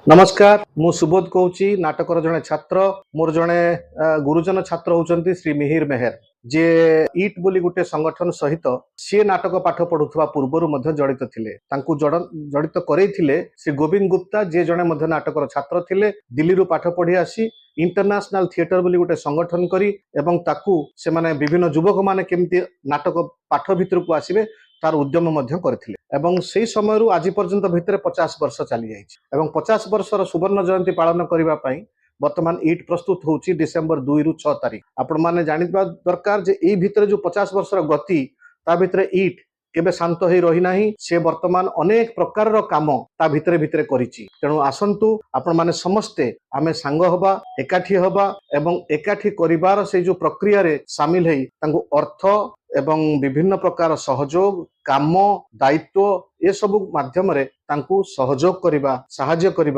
नमस्कार मु सुबोध कहूँ नाटकर जड़े छात्र मोर जड़े गुरुजन छात्र होउचंती श्री मिहिर मेहर जे इट बोली गोटे संगठन सहित सी नाटक पाठ पढ़ुवा पूर्वर जड़ित थिले तांकु जड़ित करैथिले श्री गोविंद गुप्ता जे जड़े नाटकर छात्र थिले दिल्ली रु पाठ पढ़ी आसी इंटरनेशनल थिएटर बोली गोटे संगठन करी एवं ताकू से माने विभिन्न युवक माने केमती नाटक पाठ भितर को आसीबे तार उद्यम मध्य करथिले एवं से समय आज पर्यंत भितर 50 वर्ष चली जाइछि एवं 50 वर्षर सुवर्ण जयंती पालन करबा पई वर्तमान इट प्रस्तुत होउछि डिसेंबर 2 रु 6 तारिख आपण माने जानिबा दरकार जे एई भितर जो 50 वर्षर गति ता भितर इट केबे शांत होई रही नाही से वर्तमान अनेक प्रकार काम ता भितर भितर करिछि तेणु आसंतु आपण माने समस्ते आमे सांग हबा एकाठी हबा एवं एकाठी करिवार से जो प्रक्रिया रे शामिल हेई तांको अर्थ एवं विभिन्न प्रकार सहयोग काम दायित्व ए सब माध्यम रे तांको सहयोग करिबा साहाय्य करिबा